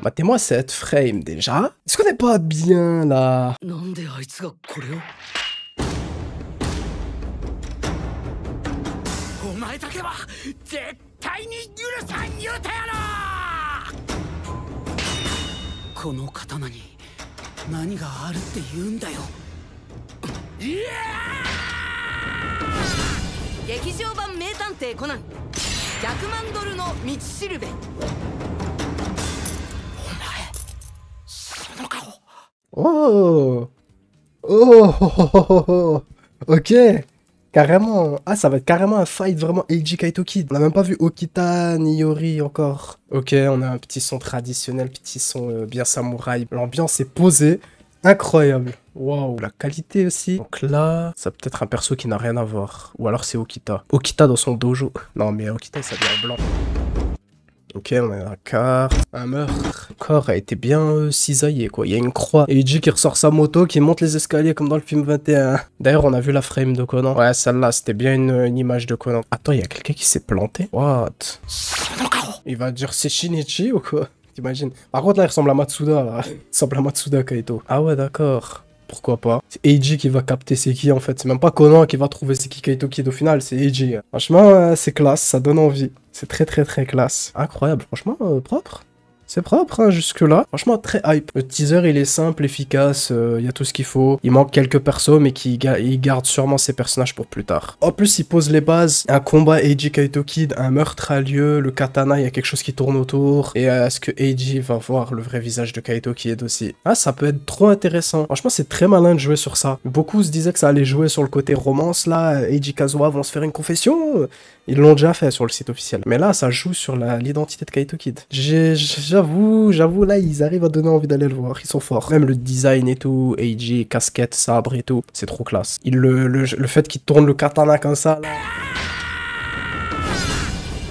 Battez-moi cette frame déjà. Est-ce qu'on n'est pas bien là? Oh. Oh. Ok. Carrément. Ah, ça va être carrément un fight vraiment Eiji Kaito Kid. On n'a même pas vu Okita ni Yori encore. Ok, on a un petit son traditionnel, petit son bien samouraï. L'ambiance est posée. Incroyable. Waouh. La qualité aussi. Donc là, ça peut être un perso qui n'a rien à voir. Ou alors c'est Okita. Okita dans son dojo. Non, mais Okita, il s'habille en blanc. Ok, on a la carte. Un meurtre. Le corps a été bien cisaillé, quoi. Il y a une croix. Eiji qui ressort sa moto, qui monte les escaliers comme dans le film 21. D'ailleurs, on a vu la frame de Conan. Ouais, celle-là, c'était bien une image de Conan. Attends, il y a quelqu'un qui s'est planté. What? Il va dire c'est Shinichi ou quoi? T'imagines? Par contre, là, il ressemble à Matsuda, là. Il ressemble à Matsuda Kaito. Ah ouais, d'accord. Pourquoi pas? C'est Eiji qui va capter c'est qui, en fait. C'est même pas Conan qui va trouver c'est qui Kaito Kid au final, c'est Eiji. Franchement, c'est classe, ça donne envie. C'est très très très classe. Incroyable, franchement, propre. C'est propre, hein, jusque-là. Franchement, très hype. Le teaser, il est simple, efficace, il y a tout ce qu'il faut. Il manque quelques persos, mais il garde sûrement ses personnages pour plus tard. En plus, il pose les bases. Un combat Eiji Kaito Kid, un meurtre a lieu, le katana, il y a quelque chose qui tourne autour. Et est-ce que Eiji va voir le vrai visage de Kaito Kid aussi? Ah, ça peut être trop intéressant. Franchement, c'est très malin de jouer sur ça. Beaucoup se disaient que ça allait jouer sur le côté romance, là. Eiji Kazuha vont se faire une confession. Ils l'ont déjà fait sur le site officiel. Mais là, ça joue sur l'identité de Kaito Kid. J'avoue, là, ils arrivent à donner envie d'aller le voir. Ils sont forts. Même le design et tout, Eiji, casquette, sabre et tout, c'est trop classe. Le fait qu'il tourne le katana comme ça, là...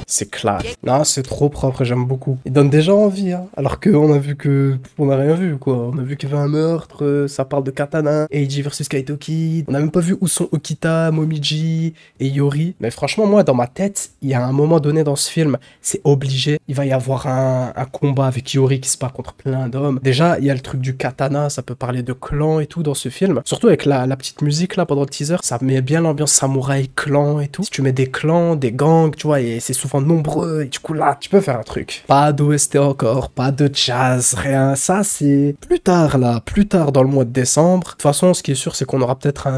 C'est classe. Non, c'est trop propre, j'aime beaucoup. Il donne déjà envie, hein. Alors qu'on a vu que... On n'a rien vu, quoi. On a vu qu'il y avait un meurtre, ça parle de katana, Eiji versus Kaito Kid. On n'a même pas vu où sont Okita, Momiji et Yori. Mais franchement, moi, dans ma tête, il y a un moment donné dans ce film, c'est obligé. Il va y avoir un combat avec Yori qui se bat contre plein d'hommes. Déjà, il y a le truc du katana, ça peut parler de clan et tout dans ce film. Surtout avec la petite musique, là, pendant le teaser, ça met bien l'ambiance samouraï, clan et tout. Si tu mets des clans, des gangs, tu vois, et c'est souvent nombreux, et du coup là, tu peux faire un truc. Pas d'OST encore, pas de jazz, rien. Ça, c'est plus tard, là, plus tard dans le mois de décembre. De toute façon, ce qui est sûr, c'est qu'on aura peut-être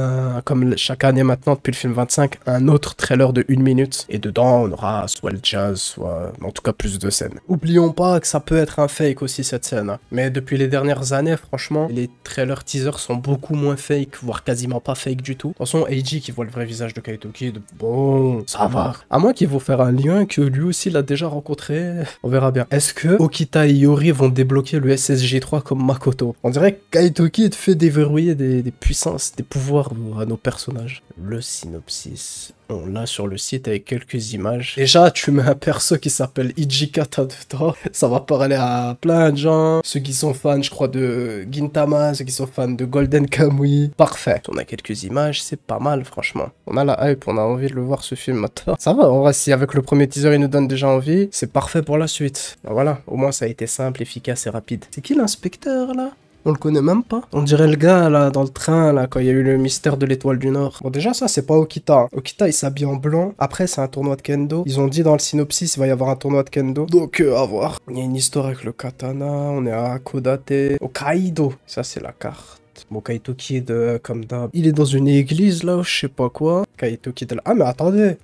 comme chaque année maintenant, depuis le film 25, un autre trailer de 1 minute. Et dedans, on aura soit le jazz, soit, en tout cas, plus de scènes. Oublions pas que ça peut être un fake aussi, cette scène. Hein. Mais depuis les dernières années, franchement, les trailers teasers sont beaucoup moins fake, voire quasiment pas fake du tout. De toute façon, Eiji qui voit le vrai visage de Kaito Kid, bon, ça va. À moins qu'il faut faire un lien que lui aussi l'a déjà rencontré, on verra bien. Est-ce que Okita et Yori vont débloquer le SSJ3 comme Makoto? On dirait que Kaito Kid fait déverrouiller des puissances, des pouvoirs à nos personnages. Le synopsis, on l'a sur le site avec quelques images. Déjà, tu mets un perso qui s'appelle Hijikata dedans, ça va parler à plein de gens, ceux qui sont fans, je crois, de Gintama, ceux qui sont fans de Golden Kamuy. Parfait. On a quelques images, c'est pas mal, franchement. On a la hype, on a envie de le voir, ce film, maintenant. Ça va, en vrai, si avec le premier teaser, il nous donne déjà envie, c'est parfait pour la suite. Ben voilà, au moins, ça a été simple, efficace et rapide. C'est qui l'inspecteur, là? On le connaît même pas. On dirait le gars, là, dans le train, là, quand il y a eu le mystère de l'étoile du Nord. Bon, déjà, ça, c'est pas Okita. Okita, il s'habille en blanc. Après, c'est un tournoi de kendo. Ils ont dit dans le synopsis, il va y avoir un tournoi de kendo. Donc, à voir. Il y a une histoire avec le katana. On est à Kodate. Hokkaido. Ça, c'est la carte. Bon, Kaito Kid, comme d'hab. Il est dans une église, là, je sais pas quoi. Kaito Kid, là. Ah, mais attendez.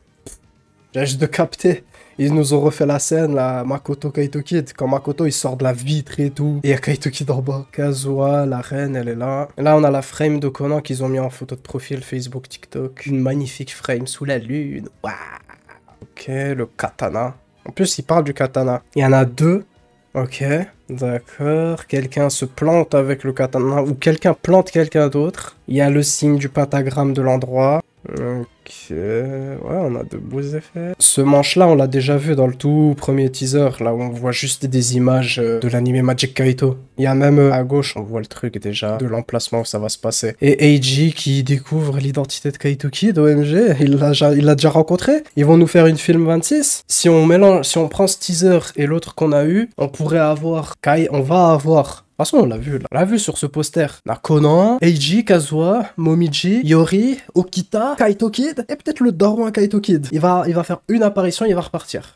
J'ai juste de capter. Ils nous ont refait la scène, là, Makoto Kaito Kid. Quand Makoto, il sort de la vitre et tout. Et il y a Kaito Kid en bas. Kazuha, la reine, elle est là. Et là, on a la frame de Conan qu'ils ont mis en photo de profil Facebook, TikTok. Une magnifique frame sous la lune. Waouh. Ok, le katana. En plus, il parle du katana. Il y en a deux. Ok, d'accord. Quelqu'un se plante avec le katana. Ou quelqu'un plante quelqu'un d'autre. Il y a le signe du pentagramme de l'endroit. Ouais, on a de beaux effets. Ce manche-là, on l'a déjà vu dans le tout premier teaser, là où on voit juste des images de l'anime Magic Kaito. Il y a même à gauche, on voit le truc déjà, de l'emplacement où ça va se passer. Et Eiji qui découvre l'identité de Kaito Kid, OMG, il l'a déjà rencontré. Ils vont nous faire une film 26. Si on mélange, si on prend ce teaser et l'autre qu'on a eu, on pourrait avoir on va avoir... De toute façon, on l'a vu là. On l'a vu sur ce poster. On a Conan, Eiji, Kazuha, Momiji, Yori, Okita, Kaito Kid et peut-être le daron à Kaito Kid. Il va faire une apparition, il va repartir.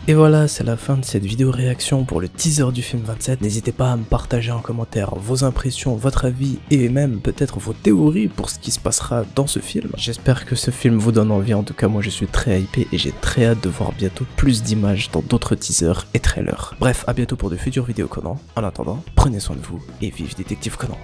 Et voilà, c'est la fin de cette vidéo réaction pour le teaser du film 27. N'hésitez pas à me partager en commentaire vos impressions, votre avis et même peut-être vos théories pour ce qui se passera dans ce film. J'espère que ce film vous donne envie. En tout cas, moi je suis très hypé et j'ai très hâte de voir bientôt plus d'images dans d'autres teasers et trailers. Bref, à bientôt pour de futures vidéos Conan. En attendant, prenez soin de vous et vive Détective Conan.